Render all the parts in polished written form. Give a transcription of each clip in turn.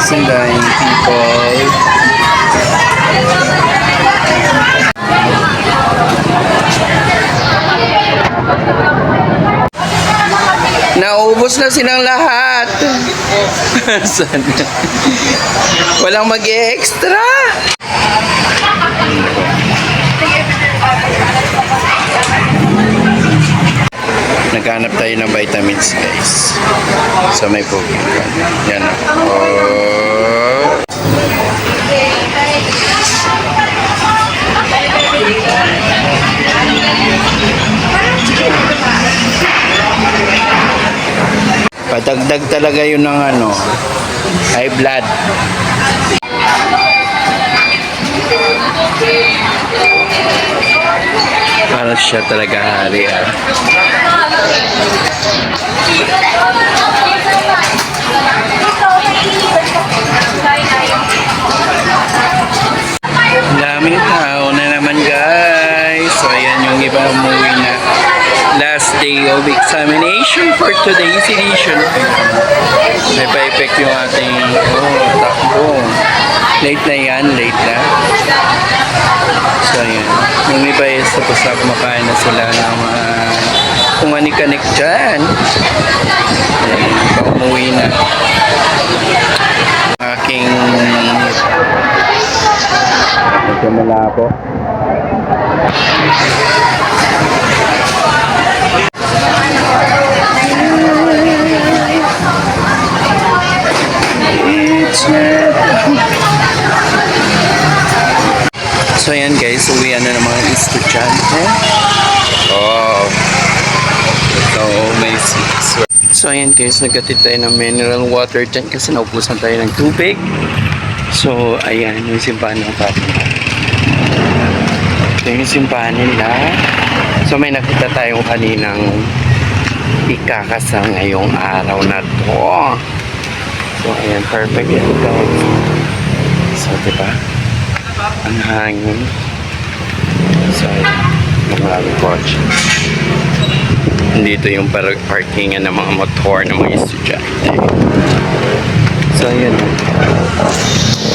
guys, ang daming people. Naubos na silang lahat. Walang mag-extra. Naghanap tayo ng vitamins, guys. So may Pokemon. Yan na. Oh. Padagdag talaga yun ng ano, high blood. Para siya talaga hari, ah. Daming tao na naman, guys. So ayan yung iba umuwi na. Last day of examination for today's edition. May pa-effect yung ating takbo. Late na yan, late na. So ayan, yung iba is tapos na kumakain na sila ng mga kumanik-kanik dyan. Ayan, pa-umuwi na. Aking nagkamala ako. So ayan guys, uwian na ng mga estudyante. Oh. So ayan guys, nagkatid tayo ng mineral water dyan kasi naubusan tayo ng tubig. So ayan, yung simbahan ng Fatima. Ito yung simbahan nila. So may nakita tayong kaninang ikakasal ngayong araw na to. So ayan, perfect yan guys. So diba, ang hangin. So ayan, maraming kotse. Dito yung parkingan ng mga motor ng mga estudyante. So ayan,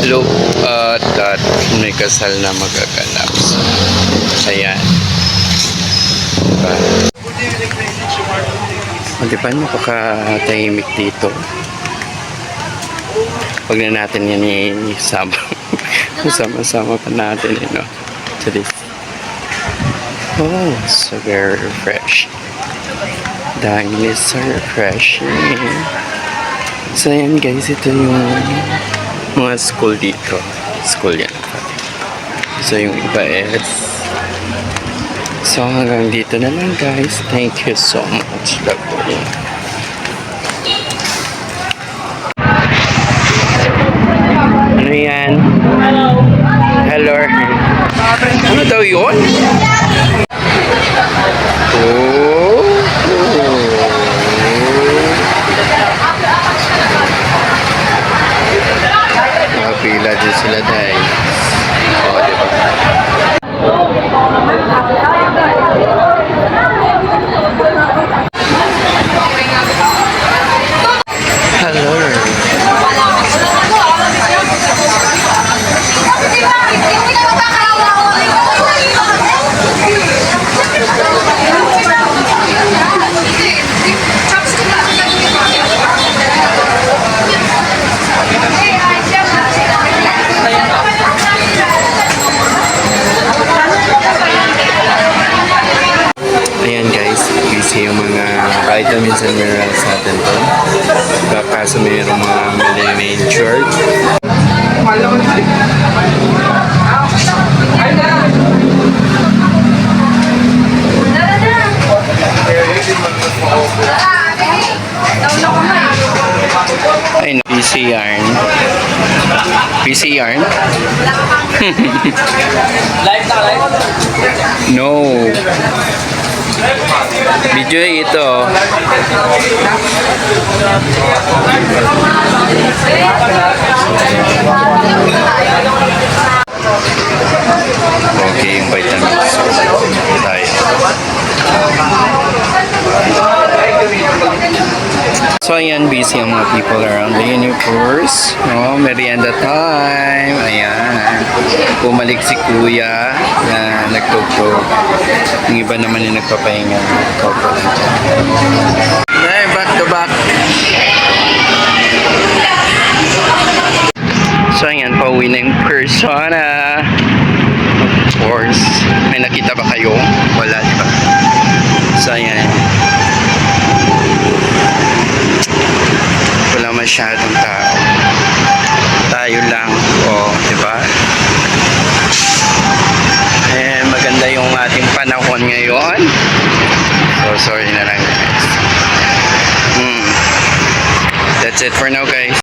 look at that, may kasal na magaganap. So ayan, diba? Diba napakatahimik dito. Huwag na natin yan isama. Sama-sama pa natin, you know, to this. Oh, so very refreshing. Dahil is so refreshing. So ayan guys, ito yung mga school dito. School yan. So yung iba is, so hanggang dito na lang guys. Thank you so much. Love you. Ano yan? Hello. Ano daw yun? Oh. Nakapila din sila dahil. Oh, diba? Hello. Ayan guys, busy yung mga vitamins and minerals natin to. Kaso mayroong mga miniature. Ay, PC yarn. PC yarn? Live na live? No. Video ito. Okay, yung vitamins. Tayo. So So ayan, busy ang mga people around the universe. Oh, merienda time. Ayan. Bumalik si kuya na nagtugtog. Yung iba naman yung nagpapahinga. Nagtugtog lang dyan. Ay, back to back. So ayan, pauwi na yung persona. Of course. May nakita ba kayo? Wala, di ba? So ayan. Wala masyadong tao. Tayo lang. O, di ba? Eh, maganda yung ating panahon ngayon. So, sorry na lang guys. That's it for now guys.